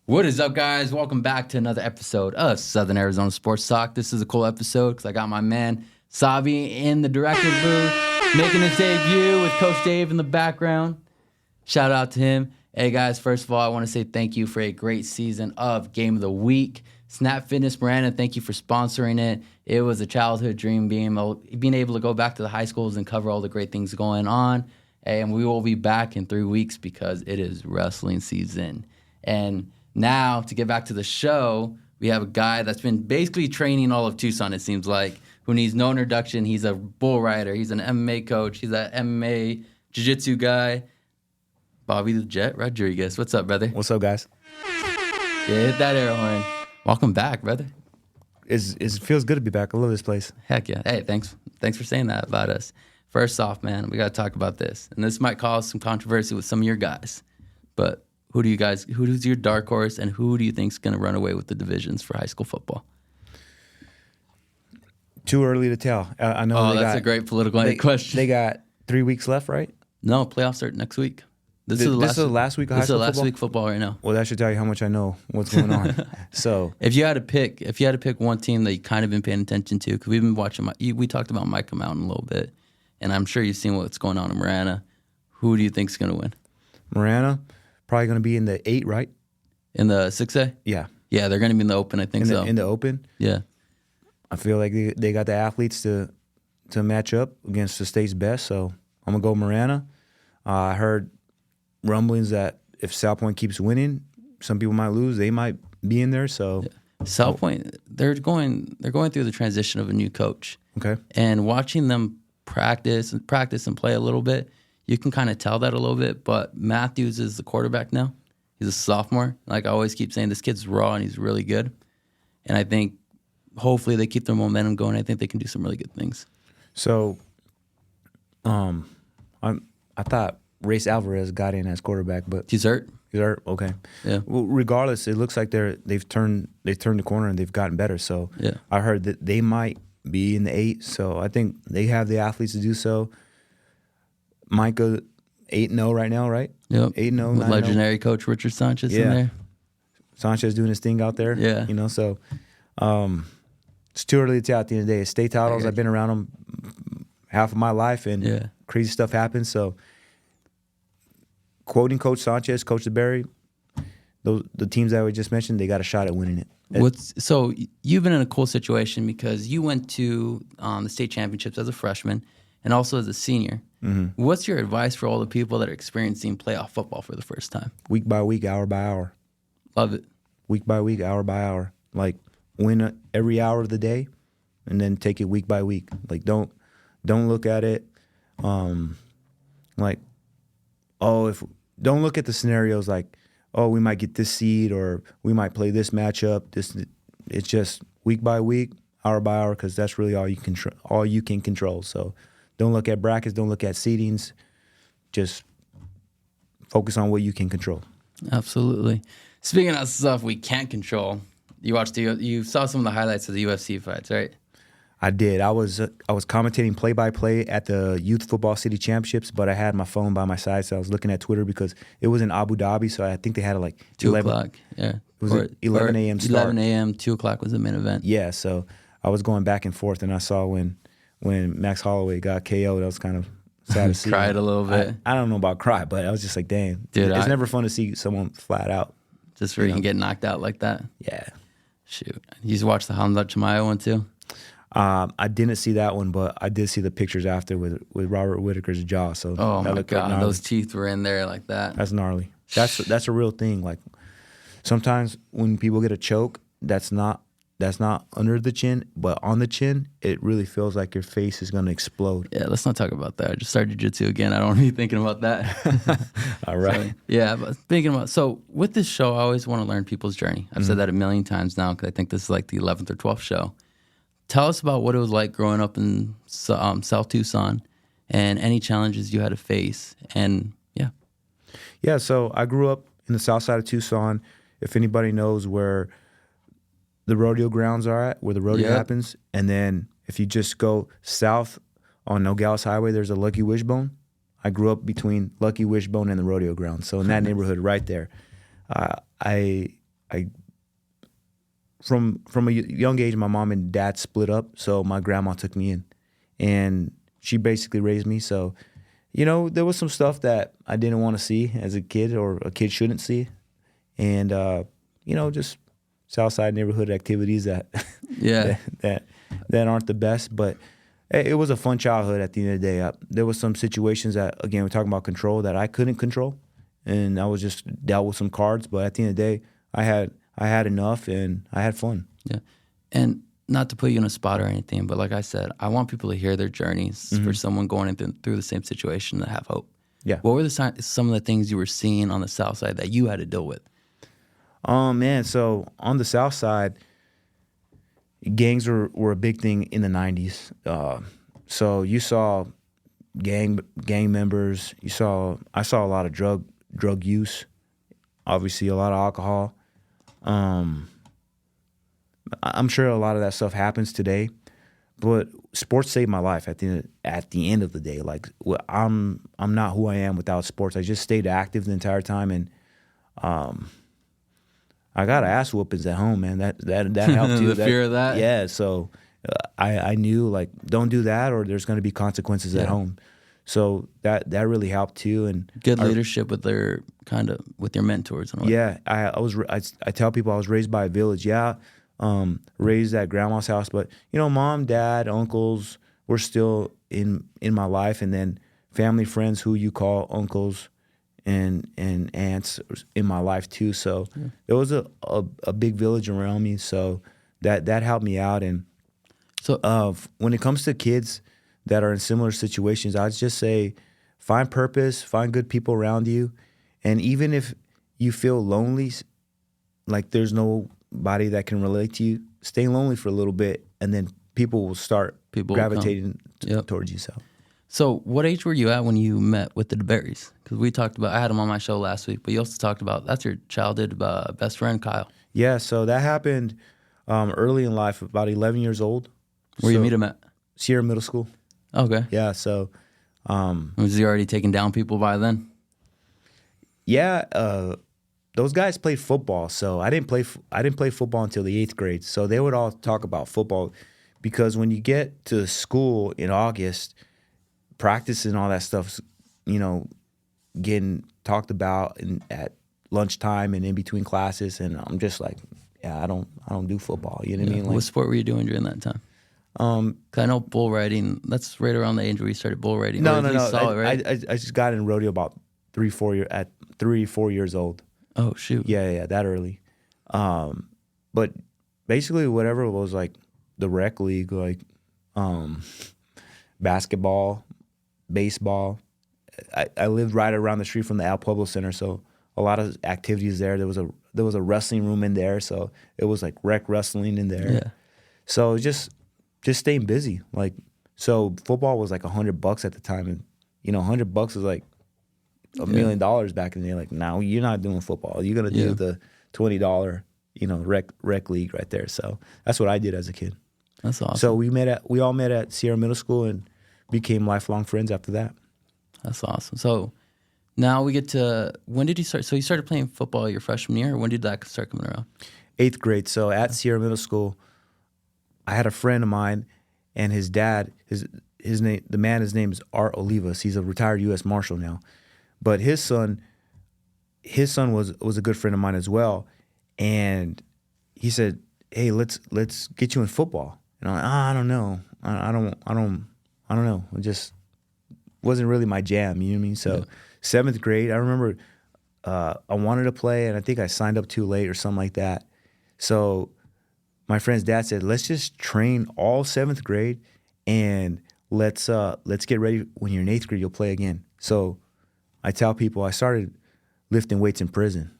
What is up, guys? Welcome back to another episode of Southern Arizona Sports Talk. This is a cool episode because I got my man Savi in the director's booth, making his debut with Coach Dave in the background. Shout out to him. Hey, guys, first of all, I want to say thank you for a great season of Game of the Week. Snap Fitness Miranda, thank you for sponsoring it. It was a childhood dream being able to go back to the high schools and cover all the great things going on. And we will be back in 3 weeks because it is wrestling season. And now, to get back to the show, we have a guy that's been basically training all of Tucson, it seems like, who needs no introduction. He's a bull rider. He's an MMA coach. He's an MMA jiu-jitsu guy. Bobby the Jet Rodriguez. What's up, brother? What's up, guys? Yeah, hit that air horn. Welcome back, brother. It feels good to be back. I love this place. Heck yeah. Hey, thanks for saying that about us. First off, man, we got to talk about this. And this might cause some controversy with some of your guys. But who's your dark horse, and who do you think's going to run away with the divisions for high school football? Too early to tell. I know. Oh, that's a great political question. They got 3 weeks left, right? No, playoffs are next week. This is the last week of high school football? This is the last week football right now. Well, that should tell you how much I know what's going on. So, if you had to pick one team that you kind of been paying attention to, because we've been watching, we talked about Micah Mountain a little bit, and I'm sure you've seen what's going on in Marana. Who do you think's going to win? Marana, probably going to be in the 8, right? In the 6A? Yeah. Yeah, they're going to be in the Open, I think so. In the Open? Yeah. I feel like they got the athletes to match up against the state's best, so I'm going to go Marana. I heard rumblings that if South Point keeps winning, some people might lose. They might be in there. So South Point, they're going through the transition of a new coach. Okay. And watching them practice and play a little bit, you can kind of tell that a little bit. But Matthews is the quarterback now. He's a sophomore. Like I always keep saying, this kid's raw and he's really good. And I think hopefully they keep their momentum going. I think they can do some really good things. So, I thought Race Alvarez got in as quarterback, but he's hurt. He's hurt. Okay. Yeah. Well, regardless, it looks like they've turned the corner and they've gotten better. So yeah. I heard that they might be in the 8. So I think they have the athletes to do so. Micah 8-0 right now, right? Yep. 8-0. With legendary coach Richard Sanchez in there. Sanchez doing his thing out there. Yeah. So it's too early to tell at the end of the day. State titles, I've been around them half of my life, and crazy stuff happens. So quoting Coach Sanchez, Coach DeBerry, the teams that we just mentioned, they got a shot at winning it. So you've been in a cool situation because you went to the state championships as a freshman and also as a senior. Mm-hmm. What's your advice for all the people that are experiencing playoff football for the first time? Week by week, hour by hour. Love it. Week by week, hour by hour. Like win every hour of the day, and then take it week by week. Like don't look at it don't look at the scenarios like, oh, we might get this seed or we might play this matchup. It's just week by week, hour by hour, because that's really all you can control. So don't look at brackets, don't look at seedings. Just focus on what you can control. Absolutely. Speaking of stuff we can't control, you saw some of the highlights of the UFC fights, right? I did. I was commentating play-by-play at the Youth Football City Championships, but I had my phone by my side, so I was looking at Twitter because it was in Abu Dhabi, so I think they had 2 o'clock. Yeah. It was 11 a.m. start. 11 a.m., 2 o'clock was the main event. Yeah, so I was going back and forth, and I saw when Max Holloway got KO'd, that was kind of sad to see. Cried a little bit. I don't know about cry, but I was just like, dang. Dude, it's never fun to see someone flat out. Just where you can get knocked out like that? Yeah. Shoot. You just watched the Hamza Chimaev one too? I didn't see that one, but I did see the pictures after with Robert Whitaker's jaw. So oh my God, those teeth were in there like that. That's gnarly. That's a real thing. Like sometimes when people get a choke, that's not under the chin, but on the chin, it really feels like your face is gonna explode. Yeah, let's not talk about that. I just started jiu-jitsu again. I don't want to be thinking about that. All right. But thinking about with this show, I always want to learn people's journey. I've said that a million times now because I think this is like the 11th or 12th show. Tell us about what it was like growing up in South Tucson and any challenges you had to face. And Yeah, so I grew up in the south side of Tucson. If anybody knows where the rodeo grounds are at, where the rodeo happens, and then if you just go south on Nogales Highway, there's a Lucky Wishbone. I grew up between Lucky Wishbone and the rodeo grounds, so in that neighborhood right there. I I from a young age, my mom and dad split up, so my grandma took me in, and she basically raised me. So, there was some stuff that I didn't want to see as a kid, or a kid shouldn't see, and just Southside neighborhood activities that Yeah. that aren't the best, but it was a fun childhood. At the end of the day, there was some situations that, again, we're talking about control, that I couldn't control, and I was just dealt with some cards. But at the end of the day, I had enough, and I had fun. Yeah. And not to put you in a spot or anything, but like I said, I want people to hear their journeys for someone going through the same situation to have hope. Yeah. What were some of the things you were seeing on the South Side that you had to deal with? Man, so on the South Side, gangs were a big thing in the 90s. So you saw gang members. I saw a lot of drug use, obviously a lot of alcohol. I'm sure a lot of that stuff happens today, but sports saved my life at the end of the day. Like, I'm not who I am without sports. I just stayed active the entire time, and I got ass whoopings at home, man. That helped too. The fear of that? Yeah. So I knew, like, don't do that, or there's going to be consequences at home. So that really helped too. And good leadership with your mentors and all. Yeah, I tell people I was raised by a village. Yeah, raised at grandma's house, but mom, dad, uncles were still in my life, and then family, friends who you call uncles and aunts in my life too. So there was a big village around me. So that helped me out. And so when it comes to kids that are in similar situations, I'd just say find purpose, find good people around you, and even if you feel lonely, like there's nobody that can relate to you, stay lonely for a little bit, and then people will start gravitating towards you. So what age were you at when you met with the DeBerrys? Because we talked about, I had him on my show last week, but you also talked about that's your childhood best friend, Kyle. Yeah, so that happened early in life, about 11 years old. Where you meet him at? Sierra Middle School. Okay. Yeah, so... was he already taking down people by then? Yeah, those guys played football, so I didn't play football until the 8th grade. So they would all talk about football, because when you get to school in August, practice and all that stuff's, getting talked about at lunchtime and in between classes, and I'm just like, yeah, I don't do football. You know what I mean? Like, what sport were you doing during that time? 'Cause I know bull riding. That's right around the age where you started bull riding. No. Right? I just got in rodeo about 3-4 years old. Oh shoot. Yeah, that early. But basically whatever was like the rec league, like basketball, baseball. I lived right around the street from the Al Pueblo Center, so a lot of activities there. There was a wrestling room in there, so it was like rec wrestling in there. Yeah. So just staying busy. Like, so football was like $100 at the time, and $100 was like $1 million back in the day. Like, now you're not doing football. You're gonna do the $20, rec league right there. So that's what I did as a kid. That's awesome. So we all met at Sierra Middle School and became lifelong friends after that. That's awesome. So now we get to, when did you start? So you started playing football your freshman year, or when did that start coming around? 8th grade. So at Sierra Middle School, I had a friend of mine, and his dad, his name is Art Olivas. He's a retired U.S. Marshal now, but his son was a good friend of mine as well, and he said, "Hey, let's get you in football." And I'm like, I don't know, I don't know. It just wasn't really my jam. You know what I mean? So 7th grade, I remember I wanted to play, and I think I signed up too late or something like that. So my friend's dad said, let's just train all 7th grade, and let's get ready. When you're in 8th grade, you'll play again. So I tell people I started lifting weights in prison,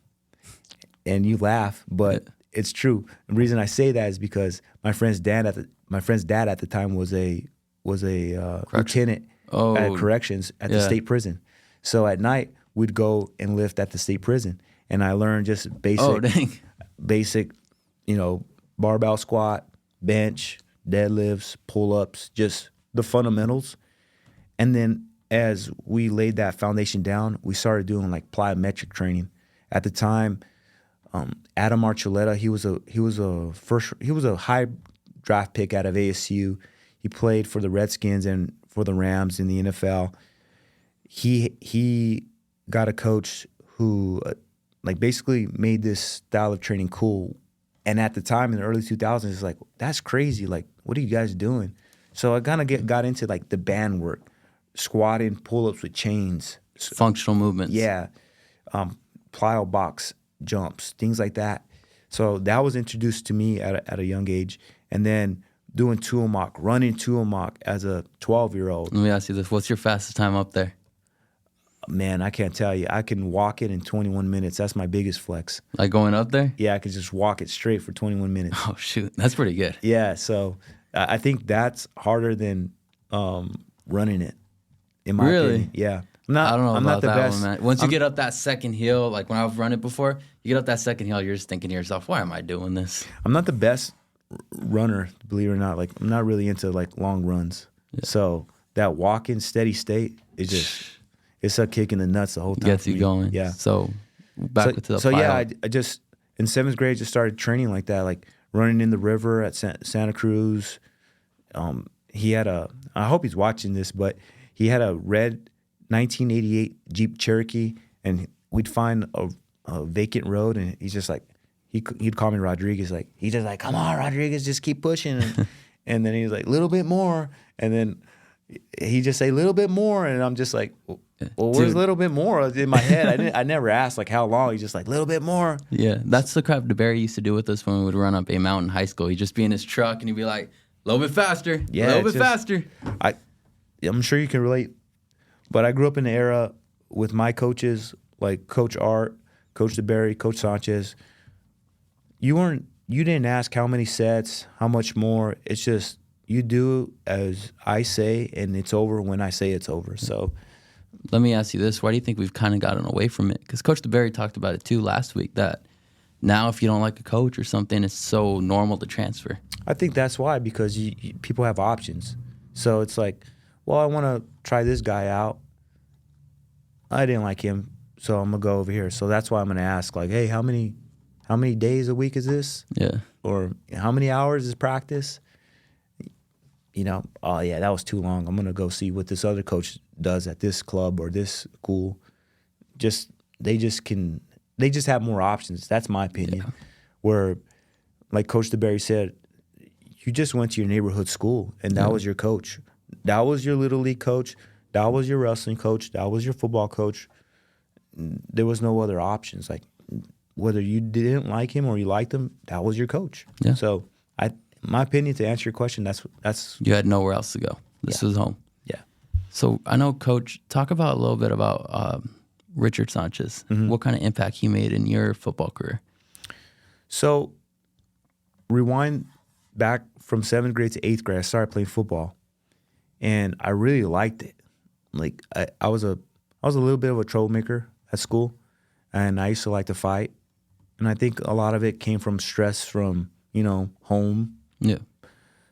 and you laugh, but it's true. The reason I say that is because my friend's dad at the time was a lieutenant at corrections at the state prison. So at night we'd go and lift at the state prison, and I learned just basic, barbell squat, bench, deadlifts, pull-ups, just the fundamentals. And then as we laid that foundation down, we started doing like plyometric training. At the time, Adam Archuleta, he was a high draft pick out of ASU. He played for the Redskins and for the Rams in the NFL. He got a coach who like basically made this style of training cool. And at the time in the early 2000s, it's like, that's crazy. Like, what are you guys doing? So I kind of got into like the band work, squatting, pull-ups with chains. Functional movements. Yeah. Plyo box jumps, things like that. So that was introduced to me at a young age. And then doing Tuamok, running Tuamok as a 12-year-old. Let me ask you this. What's your fastest time up there? Man, I can't tell you. I can walk it in 21 minutes. That's my biggest flex. Like going up there? Yeah, I could just walk it straight for 21 minutes. Oh, shoot. That's pretty good. Yeah, so I think that's harder than running it, in my opinion. Yeah. I don't know I'm about not the that best. one, man. Once you get up that second hill, like when I've run it before, you get up that second hill, you're just thinking to yourself, why am I doing this? I'm not the best runner, believe it or not. Like, I'm not really into like long runs. Yeah. So that walking steady state is just, it's a kick in the nuts the whole time. Gets you going. Yeah. So back to the So pile. yeah, I just, in 7th grade, just started training like that, like running in the river at Santa Cruz. He had I hope he's watching this, but he had a red 1988 Jeep Cherokee, and we'd find a vacant road, and he's just like, he'd call me Rodriguez, like, he's just like, come on, Rodriguez, just keep pushing. And then he was like, little bit more. And then he just say, little bit more. And I'm just like, well, where's a little bit more? In my head, I never asked like how long. He's just like, little bit more. Yeah, that's the crap DeBerry used to do with us when we would run up a mountain high school. He'd just be in his truck and he'd be like, a little bit faster, yeah, a little bit faster. I'm sure you can relate, but I grew up in the era with my coaches, like Coach Art, Coach DeBerry, Coach Sanchez. You didn't ask how many sets, how much more. It's just you do as I say, and it's over when I say it's over. So let me ask you this. Why do you think we've kind of gotten away from it? Because Coach DeBerry talked about it too last week, that now if you don't like a coach or something, it's so normal to transfer. I think that's why, because people have options. So it's like, well, I want to try this guy out. I didn't like him, so I'm going to go over here. So that's why I'm going to ask, like, hey, how many days a week is this? Yeah. Or how many hours is practice? You know, oh, yeah, that was too long. I'm going to go see what this other coach does at this club or this school. They just have more options. That's my opinion. Yeah. Where, like Coach DeBerry said, you just went to your neighborhood school, and that was your coach. That was your Little League coach. That was your wrestling coach. That was your football coach. There was no other options. Like, whether you didn't like him or you liked him, that was your coach. Yeah. So, my opinion, to answer your question, that's you had nowhere else to go. This was home. Yeah. So I know, Coach, talk about a little bit about Richard Sanchez. Mm-hmm. What kind of impact he made in your football career? So, rewind back from 7th grade to 8th grade, I started playing football, and I really liked it. Like, I was a little bit of a troublemaker at school, and I used to like to fight, and I think a lot of it came from stress from, home. Yeah.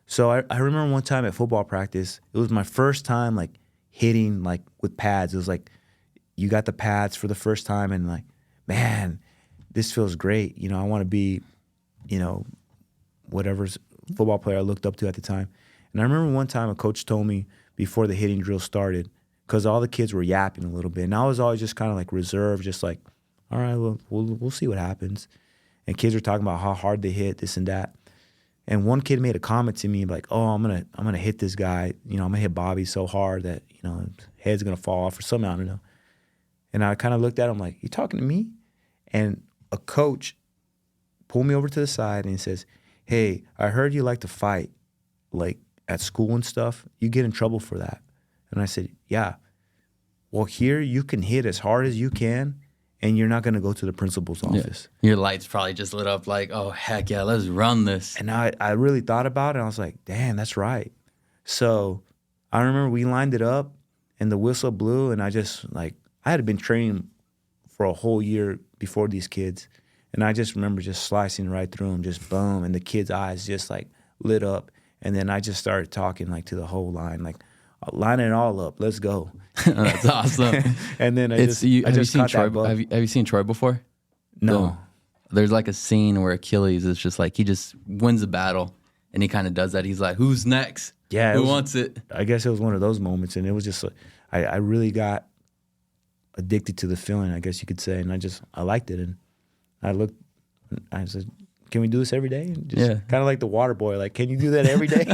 So I remember one time at football practice, it was my first time like hitting like with pads. It was like you got the pads for the first time, and like, man, this feels great. I want to be, whatever football player I looked up to at the time. And I remember one time a coach told me before the hitting drill started, because all the kids were yapping a little bit, and I was always just kind of like reserved, just like, all right, well, we'll see what happens. And kids were talking about how hard they hit, this and that. And one kid made a comment to me like, "Oh, I'm gonna hit this guy. I'm gonna hit Bobby so hard that his head's gonna fall off or something. I don't know." And I kind of looked at him like, "You talking to me?" And a coach pulled me over to the side and he says, "Hey, I heard you like to fight, like at school and stuff. You get in trouble for that." And I said, "Yeah. Well, here you can hit as hard as you can, and you're not going to go to the principal's office." Yeah. Your lights probably just lit up like, oh, heck yeah, let's run this. And I really thought about it, and I was like, damn, that's right. So I remember we lined it up, and the whistle blew, and I had been training for a whole year before these kids, and I just remember just slicing right through them, just boom, and the kids' eyes just like lit up. And then I just started talking like to the whole line, like, line it all up, let's go. That's awesome. And then have you seen Troy before? No. there's like a scene where Achilles is just like, he just wins the battle and he kind of does that. He's like, who's next? Yeah, Who wants it? I guess it was one of those moments, and it was just like, I really got addicted to the feeling, I guess you could say, and I liked it, and I said, can we do this every day? And just kind of like the water boy, like, can you do that every day?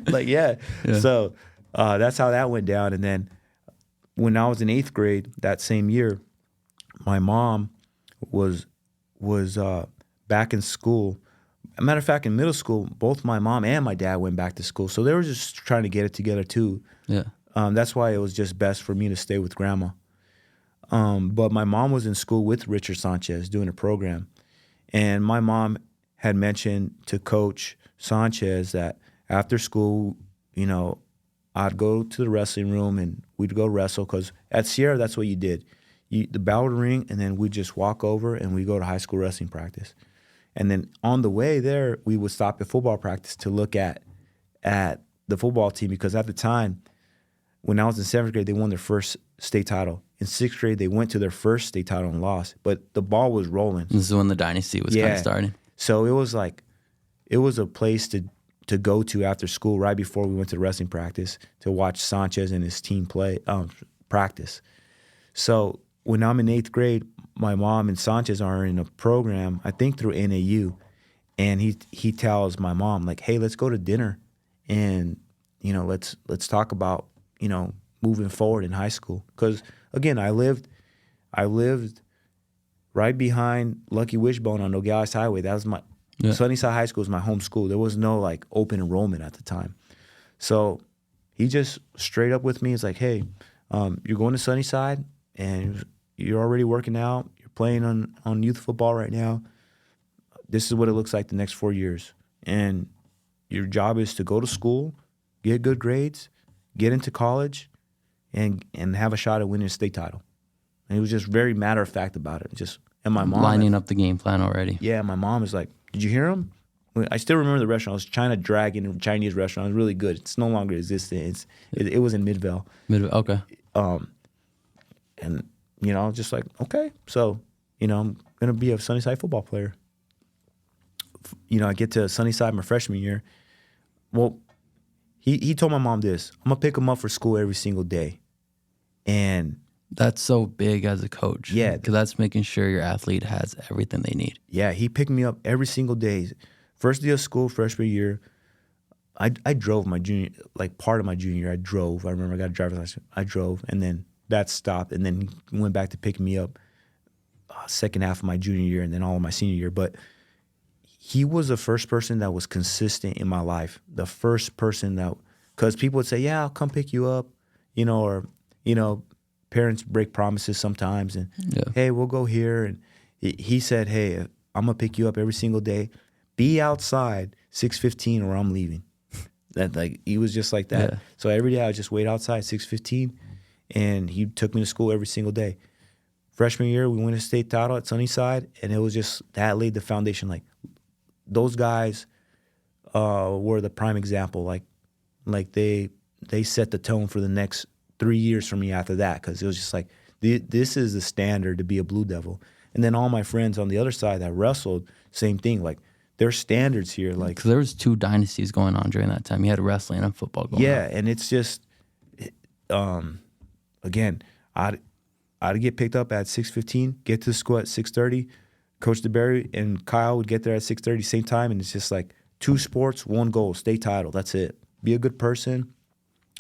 Like, yeah. So that's how that went down. And then when I was in 8th grade that same year, my mom was back in school. As a matter of fact, in middle school, both my mom and my dad went back to school. So they were just trying to get it together too. Yeah. That's why it was just best for me to stay with grandma. But my mom was in school with Richard Sanchez doing a program. And my mom had mentioned to Coach Sanchez that after school, you know, I'd go to the wrestling room and we'd go wrestle, because at Sierra, that's what you did. The bell would ring, and then we'd just walk over and we'd go to high school wrestling practice. And then on the way there, we would stop at football practice to look at the football team, because at the time, when I was in 7th grade, they won their first state title. In 6th grade, they went to their first state title and lost, but the ball was rolling. This is when the dynasty was kind of starting. So it was like, it was a place to go to after school right before we went to wrestling practice to watch Sanchez and his team practice. So when I'm in 8th grade, my mom and Sanchez are in a program, I think through NAU, and he tells my mom, like, hey, let's go to dinner, and, you know, let's talk about, you know, moving forward in high school. Because again, I lived right behind Lucky Wishbone on Nogales Highway. That was my Sunnyside High School was my home school. There was no like open enrollment at the time. So he just straight up with me is like, hey, you're going to Sunnyside and you're already working out. You're playing on youth football right now. This is what it looks like the next 4 years. And your job is to go to school, get good grades, get into college, and have a shot at winning a state title. And he was just very matter of fact about it. And my mom lining up the game plan already. Yeah, my mom is like, did you hear him? I still remember the restaurant. I was China Dragon, a Chinese restaurant. It was really good. It's no longer existent. It was in Midvale. Okay. And, you know, just like, okay. So, you know, I'm going to be a Sunnyside football player. You know, I get to Sunnyside my freshman year. Well, he told my mom this. I'm going to pick him up for school every single day. And that's so big as a coach. Yeah. Because that's making sure your athlete has everything they need. Yeah, he picked me up every single day. First day of school, freshman year, I drove my junior, like part of my junior year, I drove. I remember I got a driver's license. I drove, and then that stopped, and then he went back to pick me up second half of my junior year and then all of my senior year. But he was the first person that was consistent in my life. The first person that, because people would say, yeah, I'll come pick you up, you know, or, you know, parents break promises sometimes and, hey, we'll go here. And he said, hey, I'm going to pick you up every single day. Be outside 6:15 or I'm leaving. That, like, he was just like that. Yeah. So every day I would just wait outside 6:15, and he took me to school every single day. Freshman year, we won a state title at Sunnyside, and it was just, that laid the foundation. Like, those guys were the prime example. Like they set the tone for the next 3 years for me after that, because it was just like, this is the standard to be a Blue Devil. And then all my friends on the other side that wrestled, same thing. Like, there's standards here. Like, because there was 2 dynasties going on during that time. You had wrestling and football going on. Yeah, and it's just, again, I'd get picked up at 6:15, get to school at 6:30. Coach DeBerry and Kyle would get there at 6:30, same time, and it's just like 2 sports, 1 goal, state title. That's it. Be a good person,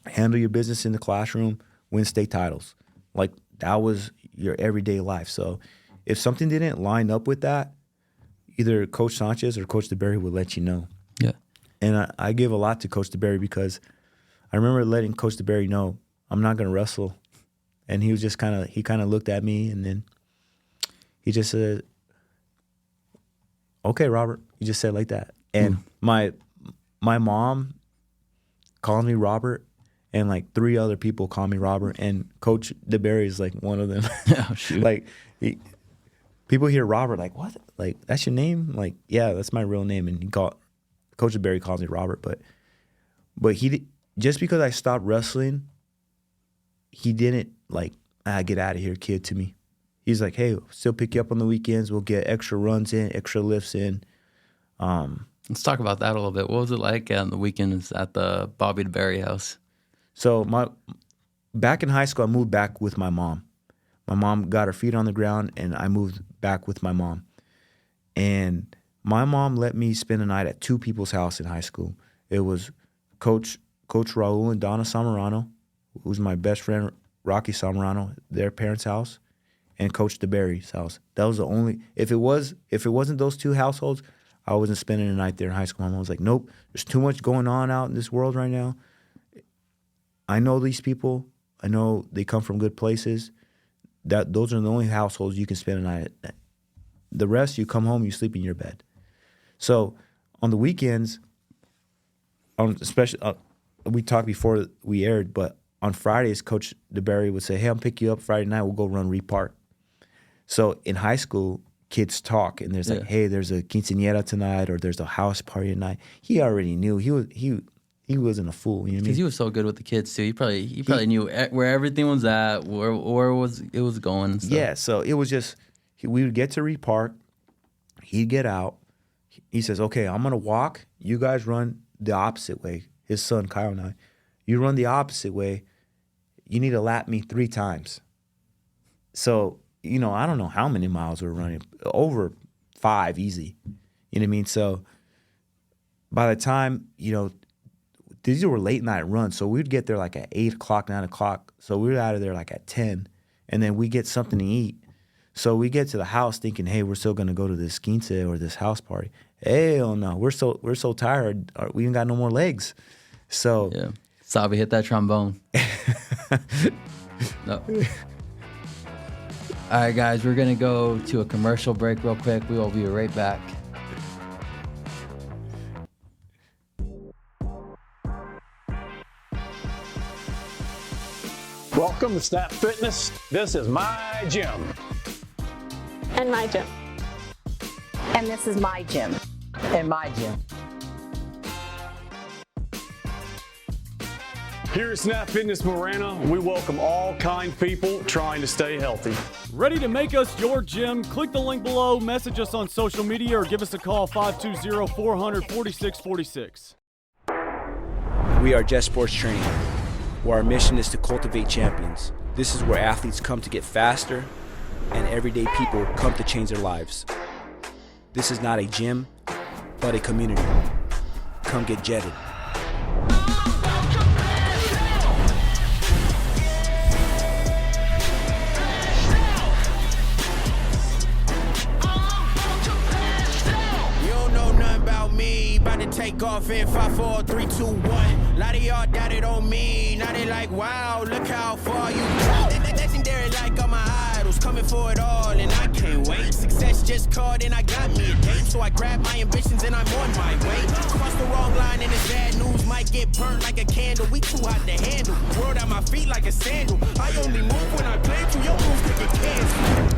handle your business in the classroom, win state titles. Like, that was your everyday life. So if something didn't line up with that, either Coach Sanchez or Coach DeBerry would let you know. Yeah. And I give a lot to Coach DeBerry, because I remember letting Coach DeBerry know I'm not going to wrestle. And he was just kind of looked at me, and then he just said, okay, Robert. He just said like that. And my mom called me Robert, and like 3 other people call me Robert, and Coach DeBerry is like one of them. Oh, shoot. Like, people hear Robert, like, what? Like, that's your name? Like, yeah, that's my real name. And Coach DeBerry calls me Robert, but he, just because I stopped wrestling, he didn't like, get out of here, kid, to me. he's like, hey, still pick you up on the weekends. We'll get extra runs in, extra lifts in. Let's talk about that a little bit. What was it like on the weekends at the Bobby DeBerry house? So back in high school, I moved back with my mom. My mom got her feet on the ground, and I moved back with my mom. And my mom let me spend a night at two people's house in high school. It was Coach Raul and Donna Samarano, who's my best friend, Rocky Samarano, their parents' house, and Coach DeBerry's house. That was the only. If it wasn't those two households, I wasn't spending a night there in high school. My mom was like, nope, there's too much going on out in this world right now. I know these people. I know they come from good places. Those are the only households you can spend a night at. The rest, you come home, you sleep in your bed. So on the weekends, especially we talked before we aired, but on Fridays, Coach DeBerry would say, hey, I'll pick you up Friday night. We'll go run Reed Park. So in high school, kids talk, and there's like, hey, there's a quinceañera tonight, or there's a house party tonight. He already knew. He wasn't a fool. You know what I mean? Because he was so good with the kids too. He probably knew where everything was at, where it was going. And stuff. Yeah. So it was just we would get to Reed Park. He'd get out. He says, okay, I'm gonna walk. You guys run the opposite way. His son Kyle and I. You run the opposite way. You need to lap me 3 times. So I don't know how many miles we're running. Over 5 easy. You know what I mean? So by the time, these were late night runs. So we'd get there like at 8 o'clock, 9 o'clock. So we were out of there like at 10. And then we get something to eat. So we get to the house thinking, hey, we're still going to go to this quince or this house party. Hell no. We're so tired. We ain't got no more legs. So yeah. Sabi hit that trombone. No. All right, guys, we're going to go to a commercial break real quick. We will be right back. Welcome to Snap Fitness. This is my gym. And my gym. And this is my gym. And my gym. Here at Snap Fitness Marana, we welcome all kind people trying to stay healthy. Ready to make us your gym? Click the link below, message us on social media, or give us a call 520-400-4646. We are Jet Sports Training, where our mission is to cultivate champions. This is where athletes come to get faster and everyday people come to change their lives. This is not a gym, but a community. Come get jetted. About to take off in 5, 4, 3, 2, 1. Lot of y'all doubted on me. Now they like, wow, look how far you got. Legendary like all my idols, coming for it all, and I can't wait. Success just called and I got me a date. So I grabbed my ambitions and I'm on my way. Cross the wrong line and it's bad news. Might get burnt like a candle. We too hot to handle. World at my feet like a sandal. I only move when I play to your moves could get canceled.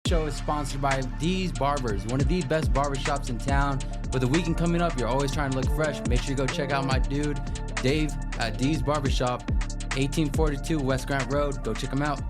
Show is sponsored by D's Barbers, one of the best barbershops in town. With the weekend coming up, you're always trying to look fresh. Make sure you go check out my dude, Dave, at D's Barbershop, 1842 West Grant Road. Go check him out.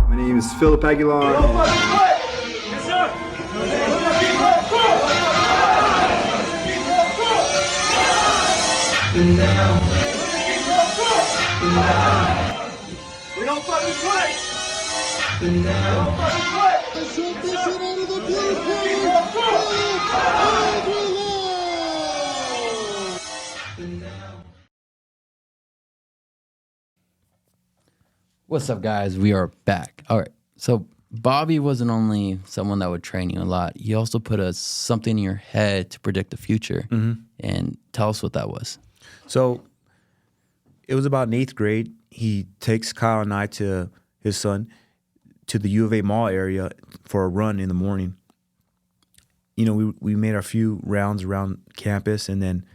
My name is Philip Aguilar. What's up, guys? We are back. All right. So Bobby wasn't only someone that would train you a lot. He also put something in your head to predict the future. And tell us what that was. So it was about in 8th grade. He takes Kyle and I to his son to the U of A mall area for a run in the morning. You know, we made our few rounds around campus, and then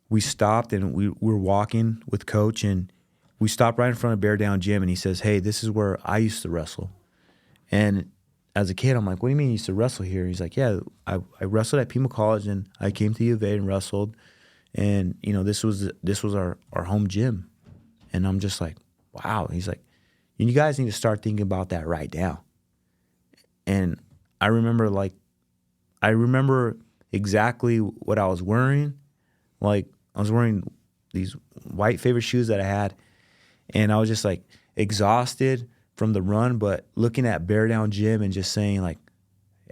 we stopped and we were walking with Coach, and we stopped right in front of Bear Down Gym, and he says, "Hey, this is where I used to wrestle." And as a kid, I'm like, "What do you mean you used to wrestle here?" He's like, "Yeah, I wrestled at Pima College, and I came to U of A and wrestled, and you know, this was our home gym." And I'm just like, "Wow." He's like, "You guys need to start thinking about that right now." And I remember exactly what I was wearing. Like, I was wearing these white favorite shoes that I had, and I was just like exhausted from the run, but looking at Bear Down Gym and just saying like,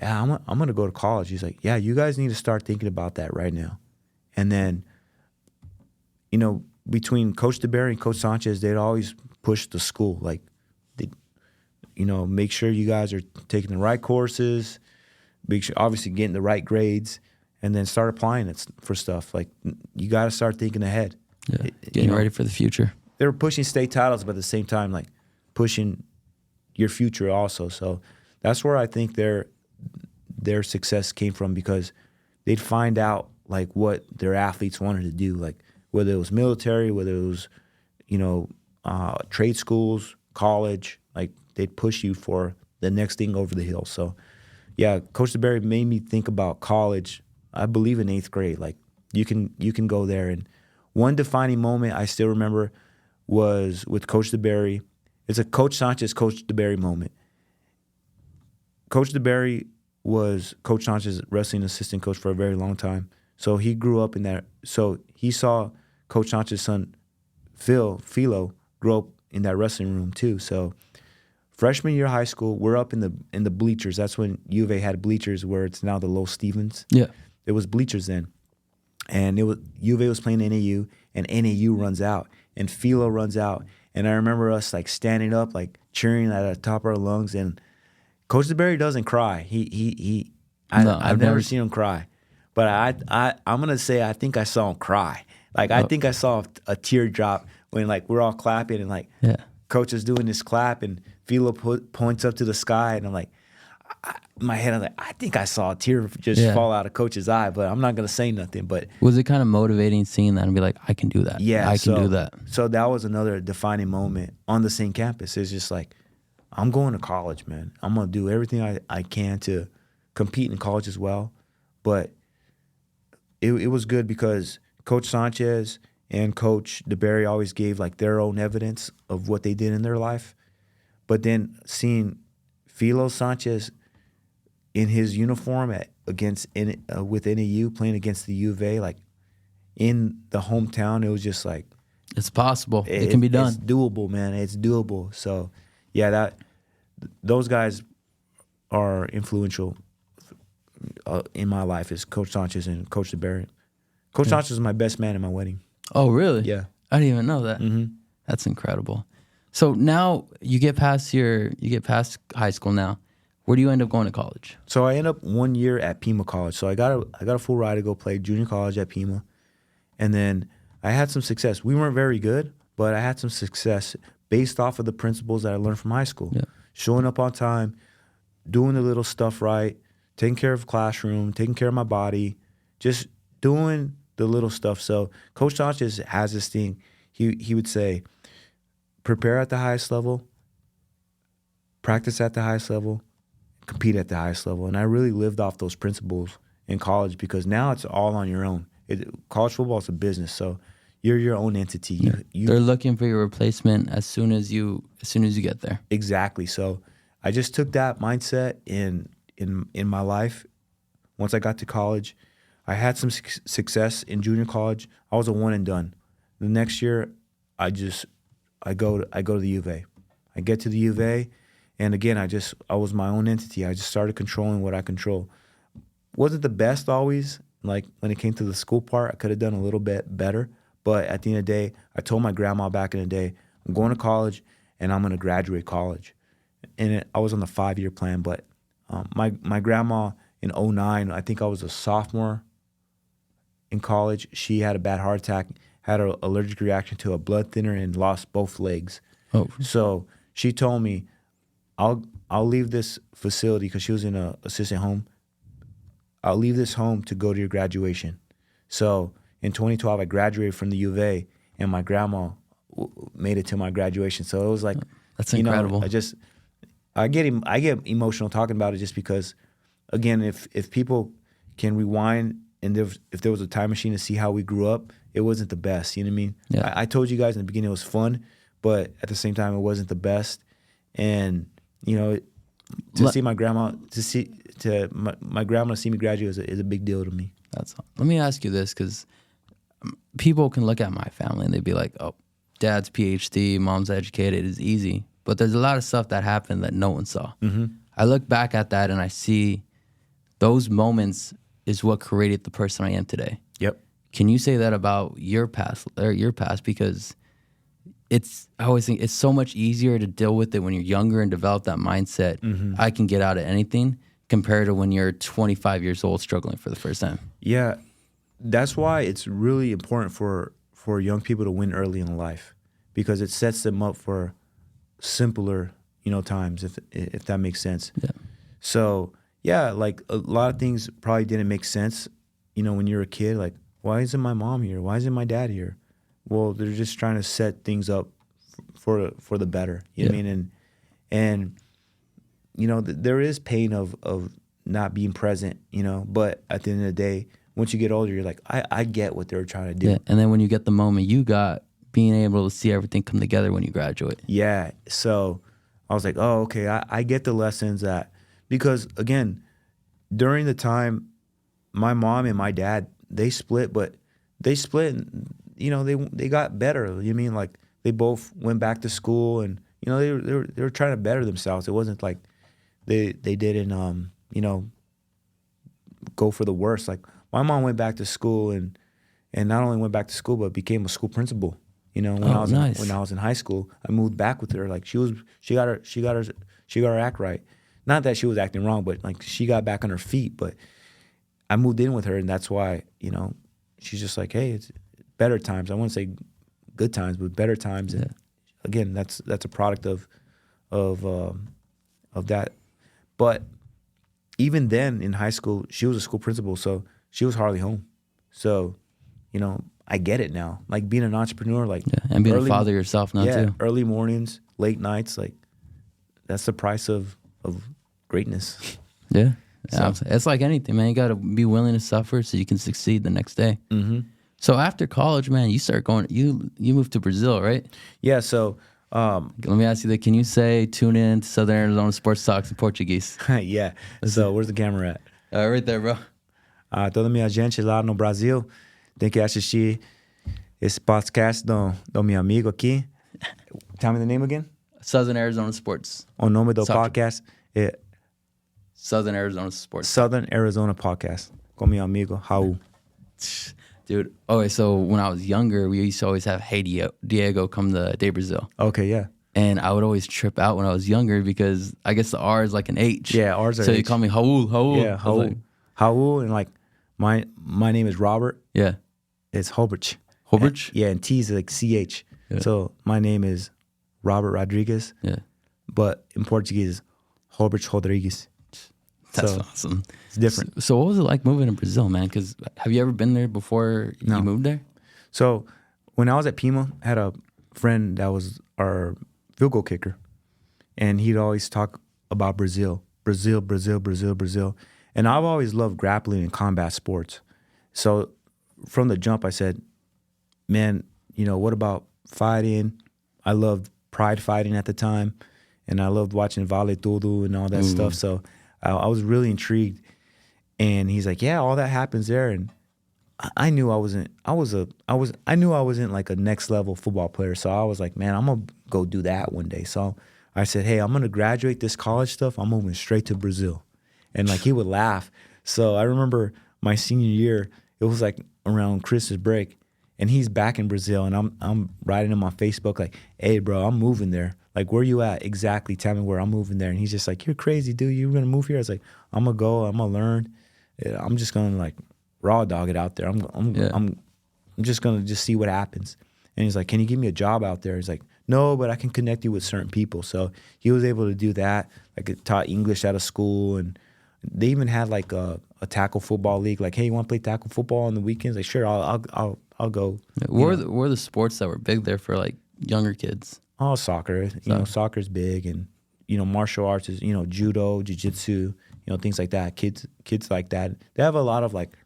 "Yeah, I'm gonna go to college." He's like, "Yeah, you guys need to start thinking about that right now." And then, you know, between Coach DeBerry and Coach Sanchez, they'd always push the school, like, you know, make sure you guys are taking the right courses, make sure, obviously getting the right grades, and then start applying it for stuff. Like, you got to start thinking ahead. Yeah, getting ready for the future. They were pushing state titles, but at the same time, like, pushing your future also. So that's where I think their success came from, because they'd find out like what their athletes wanted to do, like whether it was military, whether it was, you know, trade schools, college. Like, they'd push you for the next thing over the hill. So yeah, Coach DeBerry made me think about college. I believe in 8th grade, like you can go there. And one defining moment I still remember was with Coach DeBerry. It's a Coach Sanchez, Coach DeBerry moment. Coach DeBerry was Coach Sanchez's wrestling assistant coach for a very long time. So he grew up in that. So he saw Coach Sanchez's son, Philo, grow up in that wrestling room too. So freshman year of high school, we're up in the bleachers. That's when U of A had bleachers, where it's now the Low Stevens. Yeah. It was bleachers then. And it was U of A was playing NAU, and NAU runs out, and Philo runs out. And I remember us like standing up, like cheering at the top of our lungs. And Coach DeBerry doesn't cry. I've never seen him cry. But I'm gonna say I think I saw him cry. Like, I think I saw a tear drop when like we're all clapping, and like Coach is doing this clap, and Philo points up to the sky, and I'm like, in my head, I'm like, I think I saw a tear just fall out of Coach's eye, but I'm not gonna say nothing. But was it kind of motivating seeing that and be like, I can do that? Yeah, I can do that. So that was another defining moment on the same campus. It's just like, I'm going to college, man. I'm gonna do everything I can to compete in college as well. But it was good because Coach Sanchez and Coach DeBerry always gave like their own evidence of what they did in their life. But then seeing Philo Sanchez in his uniform with NAU playing against the U of A, like in the hometown, it was just like, it's possible. It can be done. It's doable, man. It's doable. So yeah, those guys are influential in my life, is Coach Sanchez and Coach DeBerry. Coach Sanchez is my best man in my wedding. Oh, really? Yeah. I didn't even know that. Mm-hmm. That's incredible. So now you get past high school now. Where do you end up going to college? So I end up 1 year at Pima College. So I got a full ride to go play junior college at Pima. And then I had some success. We weren't very good, but I had some success based off of the principles that I learned from high school. Yeah. Showing up on time, doing the little stuff right, taking care of the classroom, taking care of my body, just doing the little stuff. So Coach Sanchez has this thing. He would say, prepare at the highest level, practice at the highest level, compete at the highest level. And I really lived off those principles in college, because now it's all on your own. College football is a business, so you're your own entity. Yeah. They're looking for your replacement as soon as you get there. Exactly. So I just took that mindset in my life. Once I got to college, I had some success in junior college. I was a one and done. The next year, I go to the U of A. I get to the U of A, and again, I was my own entity. I just started controlling what I control. Wasn't the best always. Like when it came to the school part, I could have done a little bit better. But at the end of the day, I told my grandma back in the day, I'm going to college and I'm going to graduate college. And I was on the 5-year plan. But my grandma in 2009, I think I was a sophomore in college. She had a bad heart attack, had an allergic reaction to a blood thinner, and lost both legs. Oh. So she told me, I'll leave this facility because she was in an assistant home. I'll leave this home to go to your graduation. So in 2012, I graduated from the U of A, and my grandma made it to my graduation. So it was like, that's incredible. I get emotional talking about it just because, again, if people can rewind and if there was a time machine to see how we grew up, it wasn't the best. You know what I mean? Yeah. I told you guys in the beginning it was fun, but at the same time it wasn't the best. And see my grandma my grandma see me graduate is a big deal to me. That's all. Let me ask you this, because people can look at my family and they'd be like, oh, dad's PhD, mom's educated, it's easy. But there's a lot of stuff that happened that no one saw. Mm-hmm. I look back at that and I see those moments is what created the person I am today. Yep. Can you say that about your past? Because I always think it's so much easier to deal with it when you're younger and develop that mindset. Mm-hmm. I can get out of anything, compared to when you're 25 years old struggling for the first time. Yeah, that's why it's really important for young people to win early in life, because it sets them up for simpler, times, if that makes sense. Yeah. So yeah, like a lot of things probably didn't make sense, when you're a kid. Like, why isn't my mom here? Why isn't my dad here? Well, they're just trying to set things up for the better. You know what I mean? And there is pain of not being present, but at the end of the day, once you get older, you're like, I get what they're trying to do. Yeah, and then when you get the moment you got, being able to see everything come together when you graduate. Yeah, so I was like, oh, okay, I get the lessons because again, during the time, my mom and my dad, they split, and, they got better. You know what I mean? Like, they both went back to school, and, they were trying to better themselves. It wasn't like they didn't, go for the worst. Like, my mom went back to school and not only went back to school, but became a school principal. When I was in high school, I moved back with her. Like, she got her act right. Not that she was acting wrong, but like she got back on her feet. But I moved in with her, and that's why, she's just like, hey, it's better times. I wouldn't say good times, but better times. And again, that's a product of that. But even then in high school, she was a school principal, so she was hardly home. So, I get it now. Like, being an entrepreneur, like, and being a father yourself now too. Early mornings, late nights, like, that's the price of greatness. Yeah. So. It's like anything, man. You got to be willing to suffer so you can succeed the next day. Mm-hmm. So after college, man, you start going. You moved to Brazil, right? Yeah. So let me ask you that. Can you say tune in to Southern Arizona Sports Talks in Portuguese? Yeah. So where's the camera at? Right there, bro. Toda minha gente lá no Brasil tem que assistir esse podcast do meu amigo aqui. Tell me the name again. Southern Arizona Sports. O nome do Soccer. podcast é Southern Arizona Sports. Southern Arizona Podcast com meu amigo Raul. Dude, okay, so when I was younger, we used to always have Hey Diego come to Day Brazil. Okay, yeah. And I would always trip out when I was younger because I guess the R is like an H. Yeah, R's are so H. you call me Raul. Yeah, Raul. Like, Raul, and like my name is Robert. Yeah. It's Hobart. Hobart? Yeah, and T is like CH. Yeah. So my name is Robert Rodriguez. Yeah. But in Portuguese, it's Hobart Rodriguez. That's so awesome. It's different. So what was it like moving to Brazil, man? Because have you ever been there before you moved there? So when I was at Pima, I had a friend that was our field goal kicker. And he'd always talk about Brazil. Brazil. And I've always loved grappling and combat sports. So from the jump, I said, man, what about fighting? I loved pride fighting at the time. And I loved watching Vale Tudo and all that stuff. So I was really intrigued. And he's like, yeah, all that happens there. And I knew I wasn't like a next level football player. So I was like, man, I'm going to go do that one day. So I said, hey, I'm going to graduate this college stuff. I'm moving straight to Brazil. And like he would laugh. So I remember my senior year, it was like around Christmas break, and he's back in Brazil, and I'm writing him on Facebook like, hey, bro, I'm moving there. Like, where you at exactly? Tell me where I'm moving there. And he's just like, you're crazy, dude. You're going to move here? I was like, I'm going to go. I'm going to learn. I'm just going to like raw dog it out there. I'm just going to just see what happens. And he's like, can you give me a job out there? He's like, no, but I can connect you with certain people. So he was able to do that. Like, taught English out of school, and they even had like a tackle football league. Like, hey, you want to play tackle football on the weekends? Like, sure, I'll go. What were the sports that were big there for like younger kids? Oh, soccer. Soccer's big, and martial arts is judo, jiu-jitsu, things like that. Kids like that. They have a lot of like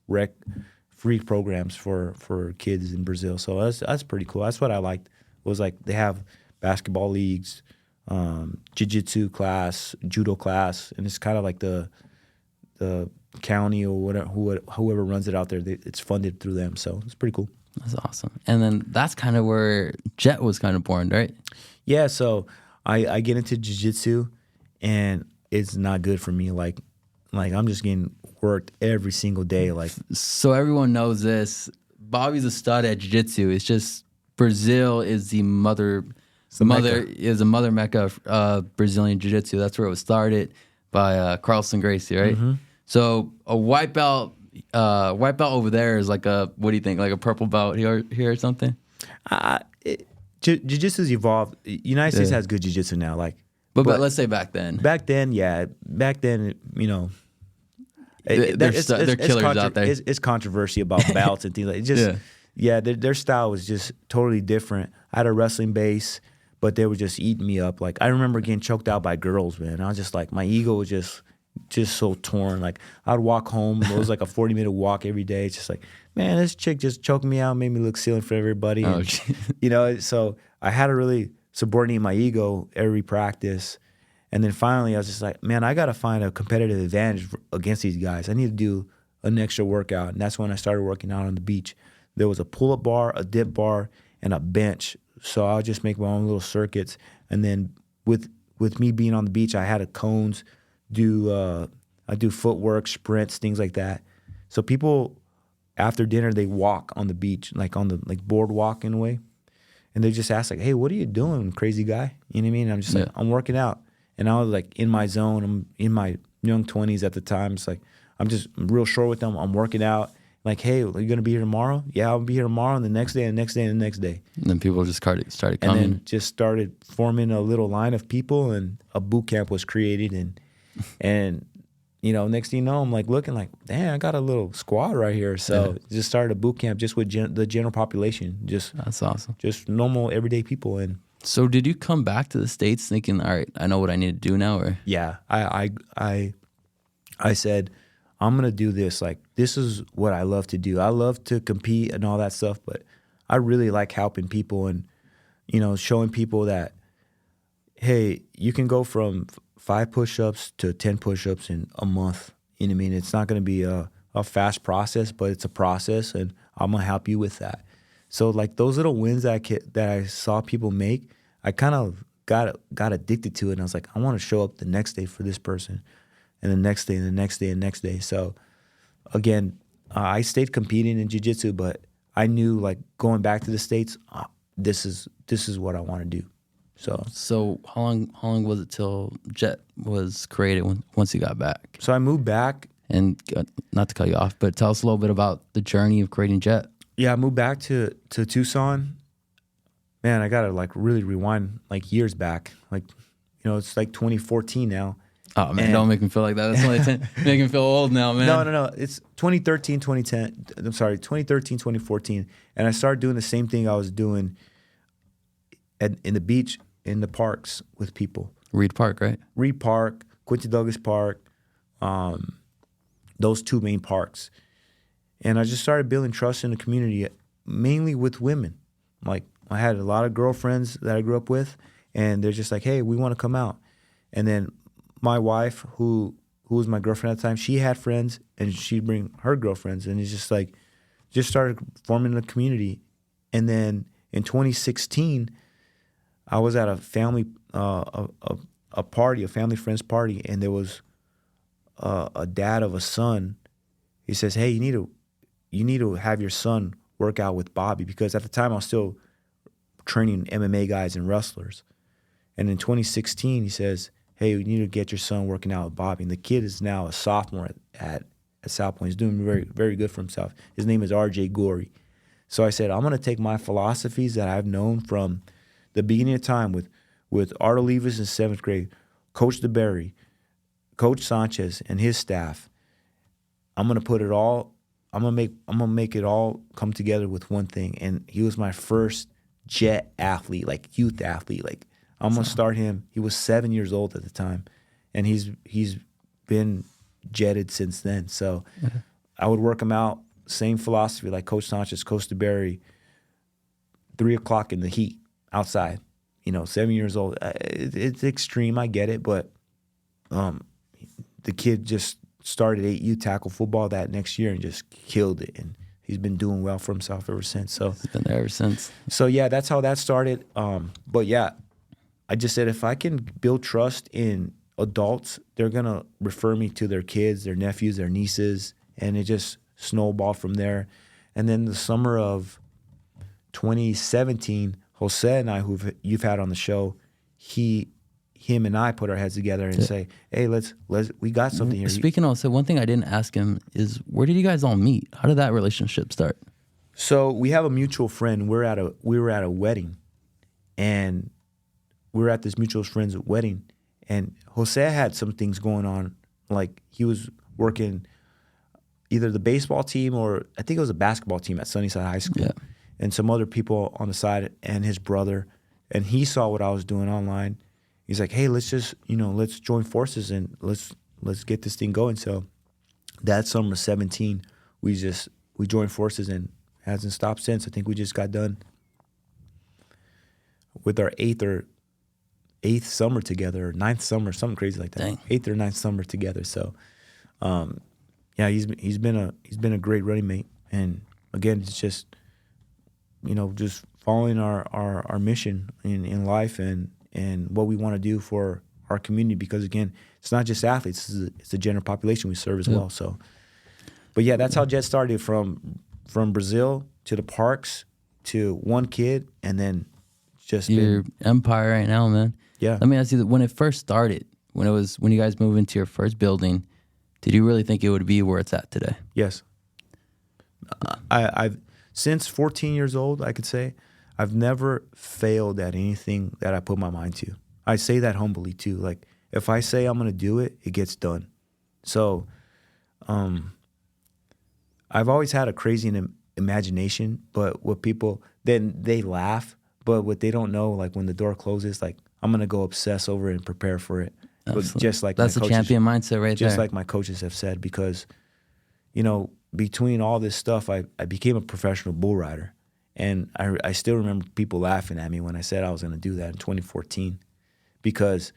free programs for kids in Brazil. So that's pretty cool. That's what I liked. Was like they have basketball leagues, jiu-jitsu class, judo class, and it's kind of like the county or whatever, whoever runs it out there, it's funded through them. So it's pretty cool. That's awesome. And then that's kind of where Jet was kind of born, right? Yeah. So I get into jiu-jitsu, and it's not good for me. Like I'm just getting worked every single day. Like, so everyone knows this. Bobby's a stud at jiu-jitsu. It's just Brazil is the mother mecca of Brazilian jiu-jitsu. That's where it was started by Carlson Gracie, right? Mm-hmm. So a white belt over there is like what do you think? Like a purple belt here or something? Jiu-jitsu's evolved. United States has good jiu-jitsu now. Like, but let's say back then. Back then, they're killers out there. It's controversy about belts and things like that. Their style was just totally different. I had a wrestling base, but they were just eating me up. Like, I remember getting choked out by girls, man. I was just like, my ego was just so torn. Like, I'd walk home. It was like a 40-minute walk every day. It's just like, man, this chick just choked me out, made me look silly for everybody. Oh, and, so I had to really subordinate my ego every practice. And then finally, I was just like, man, I got to find a competitive advantage against these guys. I need to do an extra workout. And that's when I started working out on the beach. There was a pull-up bar, a dip bar, and a bench. So I'll just make my own little circuits. And then with me being on the beach, I had a cones, I do footwork, sprints, things like that. So people, after dinner, they walk on the beach, like on the boardwalk in a way. And they just ask like, hey, what are you doing, crazy guy? You know what I mean? And I'm just like, I'm working out. And I was like in my zone. I'm in my young 20s at the time. It's like, I'm just real short with them. I'm working out. Like, hey, are you going to be here tomorrow? Yeah, I'll be here tomorrow, and the next day, and the next day, and the next day. And then people just started coming. And then just started forming a little line of people, and a boot camp was created. And next thing you know, I'm like looking like, damn, I got a little squad right here. So just started a boot camp just with the general population. That's awesome. Just normal, everyday people. And so did you come back to the States thinking, all right, I know what I need to do now? Or yeah, I said, I'm going to do this. Like, this is what I love to do. I love to compete and all that stuff, but I really like helping people and, showing people that, hey, you can go from 5 push-ups to 10 push-ups in a month. You know what I mean? It's not going to be a fast process, but it's a process, and I'm going to help you with that. So, like, those little wins that I saw people make, I kind of got addicted to it, and I was like, I want to show up the next day for this person. And the next day, and the next day, and the next day. So, again, I stayed competing in jiu-jitsu, but I knew, like, going back to the States, this is what I want to do. So how long was it till Jet was created once you got back? So I moved back. And not to cut you off, but tell us a little bit about the journey of creating Jet. Yeah, I moved back to Tucson. Man, I got to, like, really rewind, like, years back. Like, it's like 2014 now. Oh, man, don't make me feel like that. That's only making me feel old now, man. No. It's 2013, 2010. I'm sorry, 2013, 2014. And I started doing the same thing I was doing in the beach, in the parks with people. Reed Park, right? Reed Park, Quincy Douglas Park, those two main parks. And I just started building trust in the community, mainly with women. Like, I had a lot of girlfriends that I grew up with, and they're just like, hey, we want to come out. And then my wife, who was my girlfriend at the time, she had friends, and she'd bring her girlfriends, and it's just like, just started forming a community. And then in 2016, I was at a family a party, a family friends party, and there was a dad of a son. He says, "Hey, you need to have your son work out with Bobby," because at the time I was still training MMA guys and wrestlers. And in 2016, he says, "Hey, you need to get your son working out with Bobby." And the kid is now a sophomore at South Point. He's doing very, very good for himself. His name is RJ Gorey. So I said, I'm going to take my philosophies that I've known from the beginning of time with Art Olivas in 7th grade, Coach DeBerry, Coach Sanchez, and his staff. I'm going to put it all. I'm going to make it all come together with one thing. And he was my first jet athlete, like youth athlete. Like I'm going to start him. He was 7 years old at the time, and he's been jetted since then. So I would work him out, same philosophy like Coach Sanchez, Coach DeBerry, 3 o'clock in the heat outside, 7 years old. It's extreme, I get it, but the kid just started 8U tackle football that next year and just killed it, and he's been doing well for himself ever since. So he's been there ever since. So yeah, that's how that started. But yeah, I just said if I can build trust in adults, they're gonna refer me to their kids, their nephews, their nieces, and it just snowballed from there. And then the summer of 2017, Jose and I, who you've had on the show, him and I put our heads together and say, "Hey, let's we got something here." Speaking of, so one thing I didn't ask him is, where did you guys all meet? How did that relationship start? So we have a mutual friend. We were at a wedding, and we were at this mutual friend's wedding, and Jose had some things going on, like he was working either the baseball team or I think it was a basketball team at Sunnyside High School, and some other people on the side, and his brother, and he saw what I was doing online. He's like, "Hey, let's just let's join forces and let's get this thing going." So that summer 17, we joined forces and hasn't stopped since. I think we just got done with our eighth summer together, or 9th summer, something crazy like that. Dang. 8th or 9th summer together. So, yeah, he's been a great running mate, and again, it's just just following our mission in life and what we want to do for our community, because again, it's not just athletes; it's the general population we serve as well. So, but yeah, that's how Jet started from Brazil to the parks to one kid, and then just your empire right now, man. Yeah. Let me ask you, when it first started, when you guys moved into your first building, did you really think it would be where it's at today? Yes. I've since 14 years old, I could say, I've never failed at anything that I put my mind to. I say that humbly too. Like if I say I'm going to do it, it gets done. So, I've always had a crazy imagination, but what people then they laugh, but what they don't know, like when the door closes, like I'm going to go obsess over it and prepare for it. But just like that's a champion mindset right there. Just like my coaches have said, because, between all this stuff, I became a professional bull rider. And I still remember people laughing at me when I said I was going to do that in 2014, because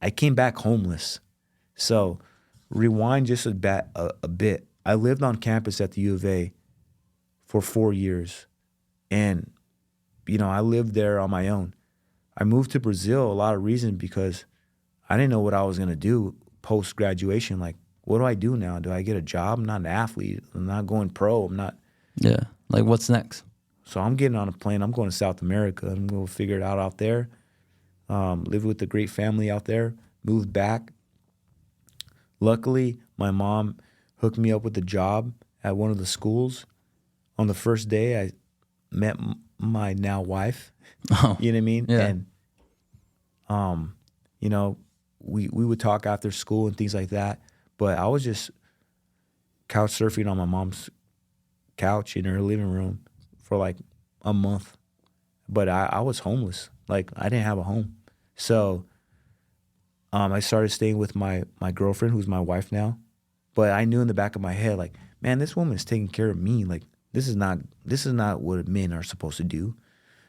I came back homeless. So rewind just a bit. I lived on campus at the U of A for 4 years. And, I lived there on my own. I moved to Brazil, a lot of reasons, because I didn't know what I was going to do post-graduation. Like, what do I do now? Do I get a job? I'm not an athlete. I'm not going pro. I'm not. Yeah. Like, what's next? So I'm getting on a plane. I'm going to South America. I'm going to figure it out there. Live with a great family out there. Moved back. Luckily, my mom hooked me up with a job at one of the schools. On the first day, I met my now wife. Oh, you know what I mean? Yeah. And, we would talk after school and things like that. But I was just couch surfing on my mom's couch in her living room for like a month. But I was homeless. Like, I didn't have a home. So I started staying with my girlfriend, who's my wife now. But I knew in the back of my head, like, man, this woman is taking care of me. Like, this is not what men are supposed to do.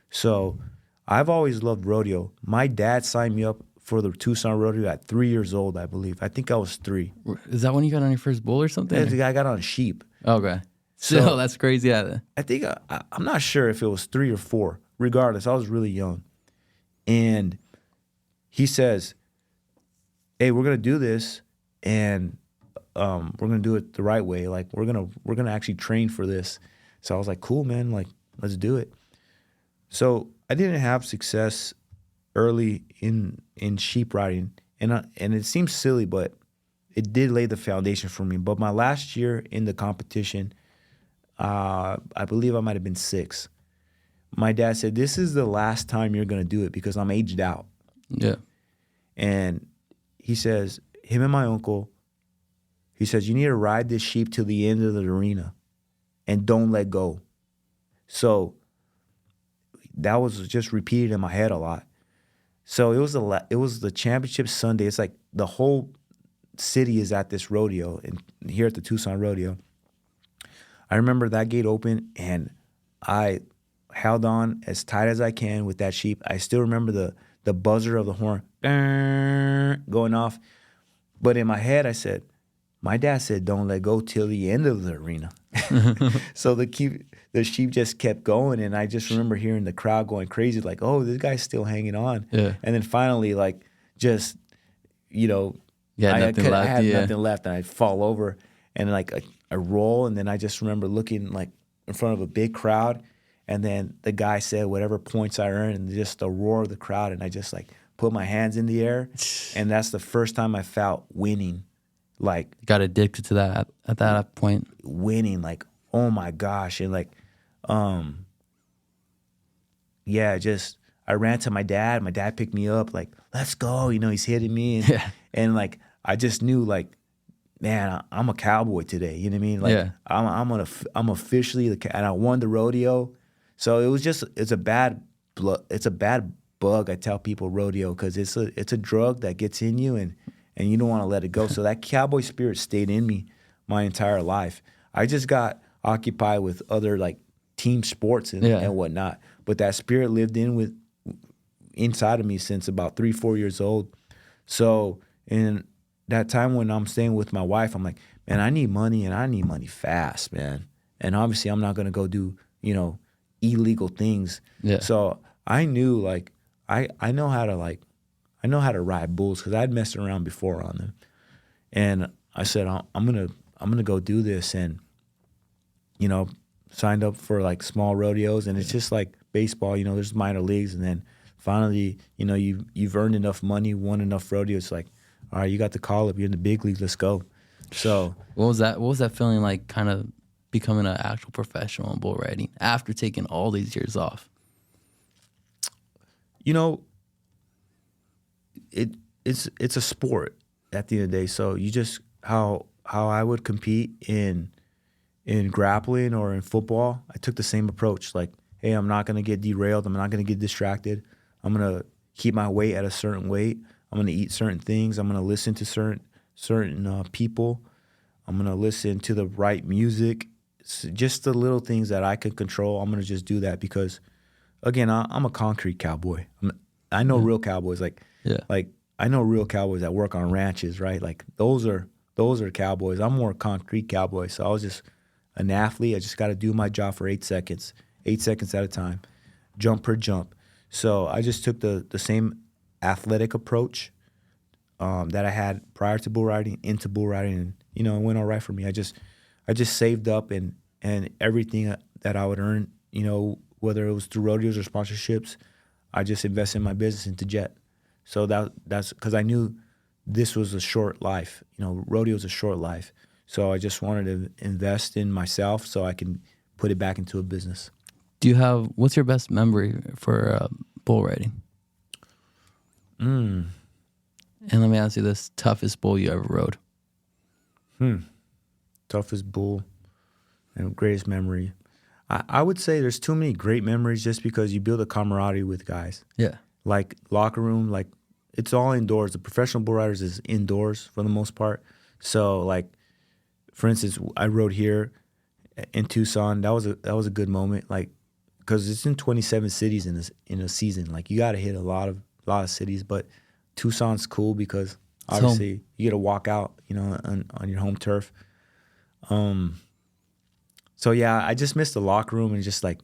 So I've always loved rodeo. My dad signed me up for the Tucson Rodeo at 3 years old, I believe. I think I was 3. Is that when you got on your first bull or something? I got on sheep. Okay. So that's crazy. I think I'm not sure if it was 3 or 4. Regardless, I was really young. And he says, hey, we're going to do this, and we're going to do it the right way. Like, we're gonna actually train for this. So I was like, cool, man. Like, let's do it. So I didn't have success early in sheep riding, and it seems silly, but it did lay the foundation for me. But my last year in the competition, I believe I might have been 6. My dad said, this is the last time you're going to do it because I'm aged out. Yeah. And he says, him and my uncle, he says, you need to ride this sheep to the end of the arena and don't let go. So that was just repeated in my head a lot. So it was the championship Sunday. It's like the whole city is at this rodeo, and here at the Tucson Rodeo. I remember that gate open, and I held on as tight as I can with that sheep. I still remember the buzzer of the horn going off. But in my head, I said, my dad said, don't let go till the end of the arena. So the sheep just kept going, and I just remember hearing the crowd going crazy, like, oh, this guy's still hanging on. Yeah. And then finally, like, just, you know, Yeah, I had yeah. nothing left, and I'd fall over, and like I roll, and then I just remember looking like in front of a big crowd, and then the guy said whatever points I earned, and just the roar of the crowd, and I just like put my hands in the air, and that's the first time I felt winning, like Got addicted to that at that point. winning, like, oh my gosh, and like, yeah, just I ran to my dad. My dad picked me up, like, let's go, you know, he's hitting me, and, Yeah. and like I just knew, like, man, I'm a cowboy today. You know what I mean? Like, Yeah. I'm officially and I won the rodeo. So it was just it's a bad bug. I tell people rodeo because it's a drug that gets in you, and you don't want to let it go. So that cowboy spirit stayed in me my entire life. I just got occupied with other like team sports and whatnot, but that spirit lived inside of me since about 3-4 years old. So in that time when I'm staying with my wife, I'm like, man, I need money, and I need money fast, man. And obviously I'm not gonna go do, you know, illegal things. Yeah. So I knew, like, I know how to ride bulls because I'd messed around before on them. And I said, I'm gonna go do this, and, you know, signed up for like small rodeos, and it's just like baseball, you know, there's minor leagues, and then finally, you know, you've earned enough money, won enough rodeos, like, all right, you got the call up, you're in the big league, let's go. So What was that feeling like, kind of becoming an actual professional in bull riding after taking all these years off? You know, it's a sport at the end of the day. So you just how I would compete in grappling or in football, I took the same approach. Like, hey, I'm not gonna get derailed. I'm not gonna get distracted. I'm gonna keep my weight at a certain weight. I'm gonna eat certain things. I'm gonna listen to certain people. I'm gonna listen to the right music. Just the little things that I could control. I'm gonna just do that because, again, I'm a concrete cowboy. I know real cowboys. Like I know real cowboys that work on ranches, right? Like those are cowboys. I'm more concrete cowboy. So I was just an athlete. I just got to do my job for 8 seconds at a time, jump per jump. So I just took the same athletic approach that I had prior to bull riding into bull riding, and, you know, it went all right for me. I just saved up, and everything that I would earn, you know, whether it was through rodeos or sponsorships, I just invested in my business into Jet. So that's because I knew this was a short life. You know, rodeo is a short life. So I just wanted to invest in myself so I can put it back into a business. What's your best memory for bull riding? And let me ask you this: toughest bull you ever rode? Toughest bull and greatest memory. I would say there's too many great memories just because you build a camaraderie with guys. Yeah. Like locker room, like it's all indoors. The professional bull riders is indoors for the most part. So like, for instance, I rode here in Tucson. That was a good moment. Like, because it's in 27 cities in a season. Like you got to hit a lot of cities, but Tucson's cool because obviously you get to walk out, you know, on your home turf. So yeah, I just missed the locker room and just like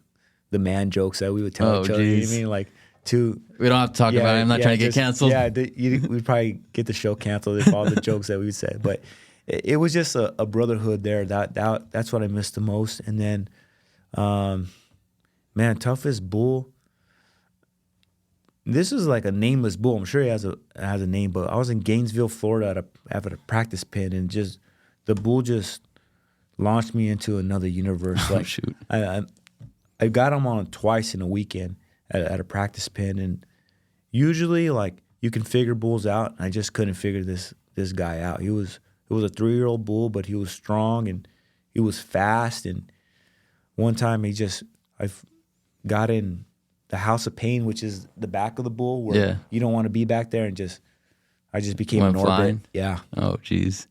the man jokes that we would tell each other. You know what I mean? Like We don't have to talk about it. I'm not trying to get canceled. Yeah, we'd probably get the show canceled if all the jokes that we said. But it was just a brotherhood there. That's what I missed the most. And then, man, toughest bull. This is like a nameless bull. I'm sure he has a name, but I was in Gainesville, Florida at a practice pen, and just the bull just launched me into another universe. Oh, like, shoot. I got him on twice in a weekend at a practice pen, and usually like you can figure bulls out. I just couldn't figure this guy out. It was a 3-year-old bull, but he was strong and he was fast. And one time I got in the House of Pain, which is the back of the bull where you don't want to be back there, and I just became an orbit. Flying? Yeah. Oh, geez.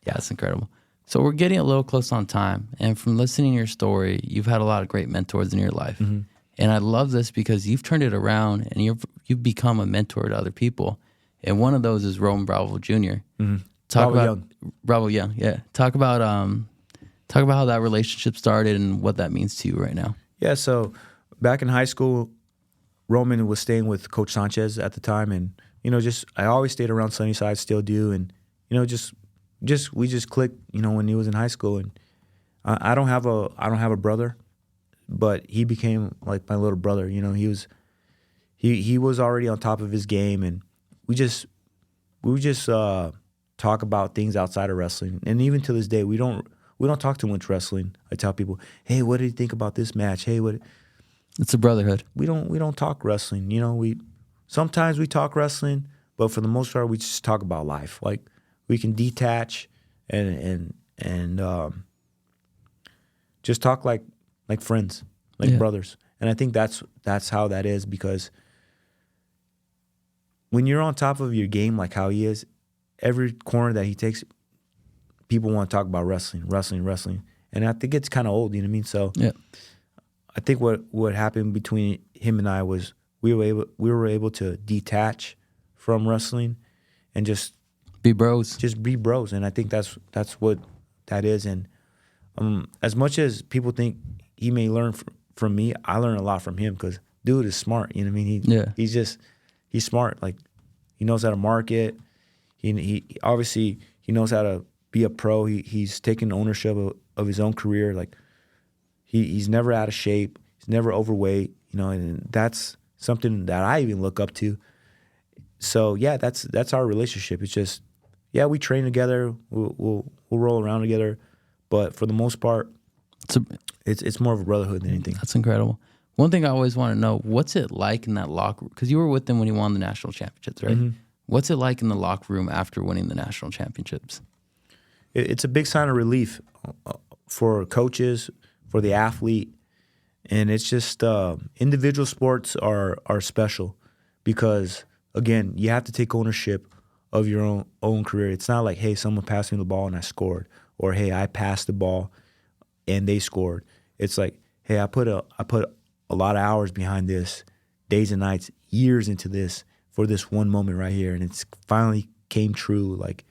Yeah, that's incredible. So we're getting a little close on time, and from listening to your story, you've had a lot of great mentors in your life. Mm-hmm. And I love this because you've turned it around and you've become a mentor to other people. And one of those is Roman Bravo Jr. Mm-hmm. Bravo Young, yeah. Talk about how that relationship started and what that means to you right now. Yeah, so back in high school, Roman was staying with Coach Sanchez at the time, and I always stayed around Sunnyside, still do, and we just clicked, when he was in high school. And I don't have a brother, but he became like my little brother. He was already on top of his game, and we just talk about things outside of wrestling. And even to this day, we don't talk too much wrestling. I tell people, hey, what did you think about this match? Hey, what? It's a brotherhood. We don't talk wrestling. Sometimes we talk wrestling, but for the most part, we just talk about life. Like, we can detach and just talk like friends, like brothers. And I think that's how that is, because when you're on top of your game like how he is, every corner that he takes, people want to talk about wrestling. And I think it's kind of old, you know what I mean? So I think what happened between him and I was we were able to detach from wrestling and just be bros. Just be bros. And I think that's what that is. And as much as people think he may learn from me, I learn a lot from him, because dude is smart. You know what I mean? He's smart. Like, he knows how to market. He obviously he knows how to be a pro. He's taken ownership of his own career. Like, he's never out of shape. He's never overweight. And that's something that I even look up to. So yeah, that's our relationship. It's just, we train together. We'll roll around together, but for the most part, it's more of a brotherhood than anything. That's incredible. One thing I always want to know, what's it like in that locker room? Because you were with him when he won the national championships, right? Mm-hmm. What's it like in the locker room after winning the national championships? It's a big sign of relief for coaches, for the athlete, and it's just individual sports are special because, again, you have to take ownership of your own career. It's not like, hey, someone passed me the ball and I scored, or hey, I passed the ball and they scored. It's like, hey, I put a lot of hours behind this, days and nights, years into this for this one moment right here, and it's finally came true. Like,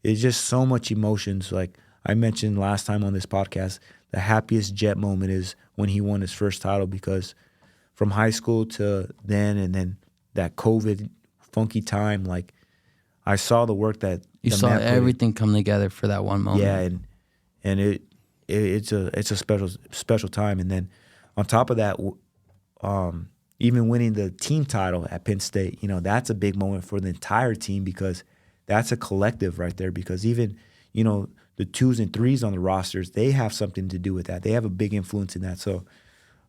it's just so much emotions. Like I mentioned last time on this podcast, the happiest Jet moment is when he won his first title, because from high school to then, and then that COVID funky time, like, I saw the work that you saw everything come together for that one moment. Yeah, and it's a special time. And then on top of that, even winning the team title at Penn State, that's a big moment for the entire team, because that's a collective right there. Because even the 2s and 3s on the rosters, they have something to do with that. They have a big influence in that. So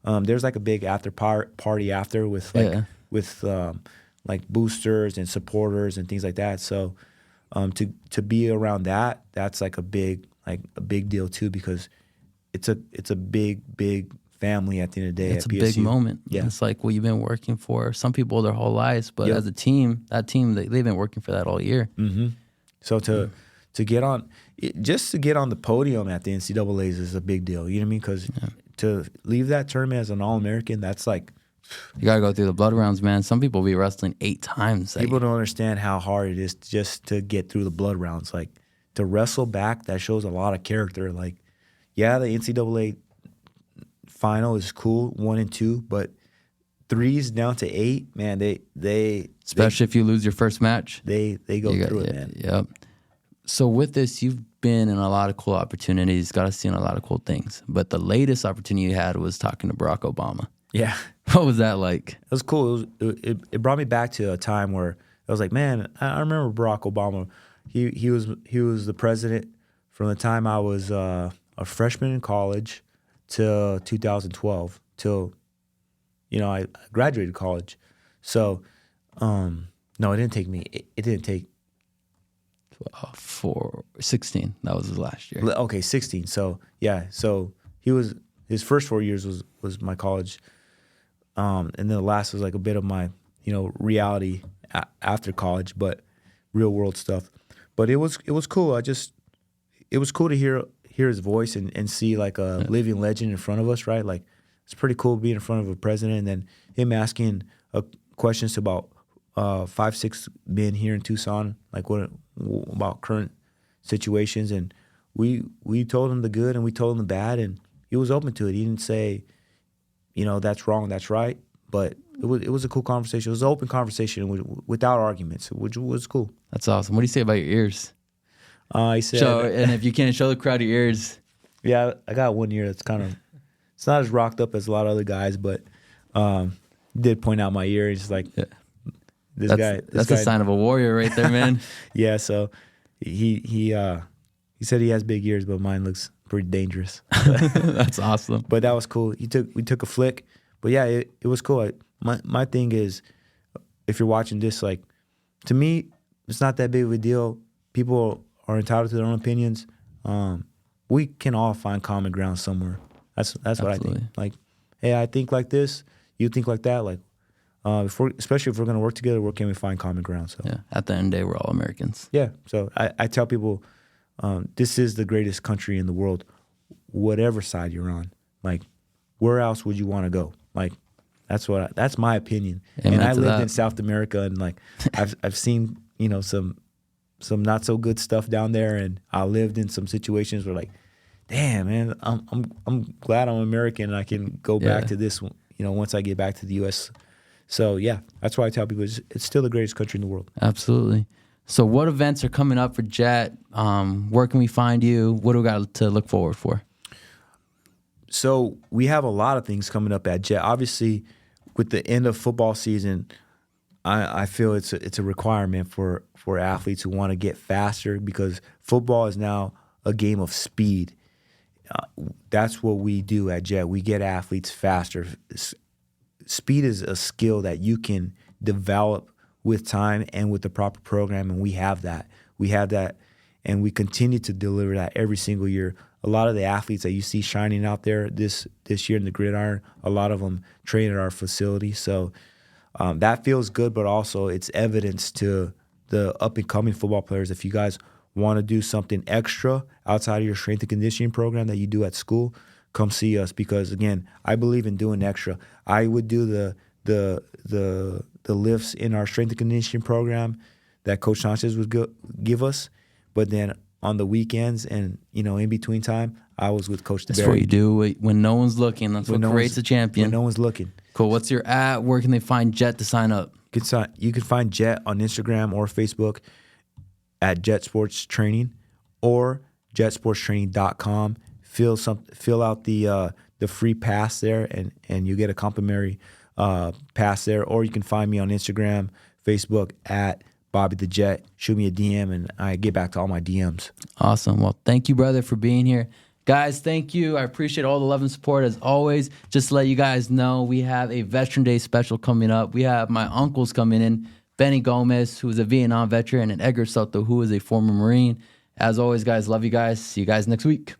there's like a big after party after with like boosters and supporters and things like that. So to be around that's like a big deal too, because it's a big family at the end of the day. It's a big moment. Yeah. It's like what you've been working for. Some people their whole lives, but as a team, they've been working for that all year. Mm-hmm. So to get on, just to get on the podium at the NCAAs is a big deal. You know what I mean? Because to leave that tournament as an All-American, that's like, you gotta go through the blood rounds, man. Some people be wrestling 8 times. People don't understand how hard it is just to get through the blood rounds. Like, to wrestle back, that shows a lot of character. Like, yeah, the NCAA final is cool, 1 and 2, but threes down to 8, man, Especially if you lose your first match. they go through it, man. Yep. So with this, you've been in a lot of cool opportunities, got to see a lot of cool things. But the latest opportunity you had was talking to Barack Obama. Yeah. What was that like? It was cool. It brought me back to a time where I was like, man, I remember Barack Obama. He was the president from the time I was a freshman in college till 2012, till I graduated college. So no, it didn't take me. It didn't take. For 16, that was his last year. Okay, 16. So yeah, so his first 4 years was my college, and then the last was like a bit of my reality after college, but real world stuff. But it was cool. It was cool to hear his voice and see like a living legend in front of us, right? Like it's pretty cool being in front of a president and then him asking questions about 5-6 men here in Tucson, like what about current situations, and we told him the good and we told him the bad, and he was open to it. He didn't say, that's wrong, that's right, but it was a cool conversation. It was an open conversation without arguments, which was cool. That's awesome. What do you say about your ears? He said, and if you can't show the crowd your ears. Yeah, I got one ear that's it's not as rocked up as a lot of other guys, but did point out my ear. He's like, yeah. That's a sign of a warrior right there, man. Yeah, so he said he has big ears, but mine looks pretty dangerous. That's awesome. But that was cool. We took a flick, but yeah, it was cool. My thing is, if you're watching this, like, to me, it's not that big of a deal. People are entitled to their own opinions. We can all find common ground somewhere. That's what I think. Like, hey, I think like this, you think like that, like. Especially if we're going to work together, where can we find common ground? So yeah, at the end of the day, we're all Americans. Yeah, so I tell people, this is the greatest country in the world, whatever side you're on. Like, where else would you want to go? Like, that's my opinion. Amen. And I lived in South America, and like I've seen some not so good stuff down there, and I lived in some situations where like, damn man, I'm glad I'm American and I can go back to this. Once I get back to the U.S. So, yeah, that's why I tell people it's still the greatest country in the world. Absolutely. So what events are coming up for Jet? Where can we find you? What do we got to look forward for? So we have a lot of things coming up at Jet. Obviously, with the end of football season, I feel it's a requirement for athletes who want to get faster, because football is now a game of speed. That's what we do at Jet. We get athletes faster. Speed is a skill that you can develop with time and with the proper program, and we have that. We have that, and we continue to deliver that every single year. A lot of the athletes that you see shining out there this year in the gridiron, a lot of them train at our facility. So that feels good, but also it's evidence to the up-and-coming football players. If you guys want to do something extra outside of your strength and conditioning program that you do at school, come see us, because again, I believe in doing extra. I would do the lifts in our strength and conditioning program that Coach Sanchez would give us, but then on the weekends and in between time, I was with Coach DeBerry. That's what you do when no one's looking. That's what creates a champion. When no one's looking. Cool. What's your at? Where can they find Jet to sign up? You can find Jet on Instagram or Facebook at Jet Sports Training or jetsportstraining.com. Fill out the free pass there, and you get a complimentary pass there. Or you can find me on Instagram, Facebook at Bobby the Jet. Shoot me a DM, and I get back to all my DMs. Awesome. Well, thank you, brother, for being here. Guys, thank you. I appreciate all the love and support as always. Just to let you guys know, we have a Veteran Day special coming up. We have my uncles coming in, Benny Gomez, who is a Vietnam veteran, and Edgar Soto, who is a former Marine. As always, guys, love you guys. See you guys next week.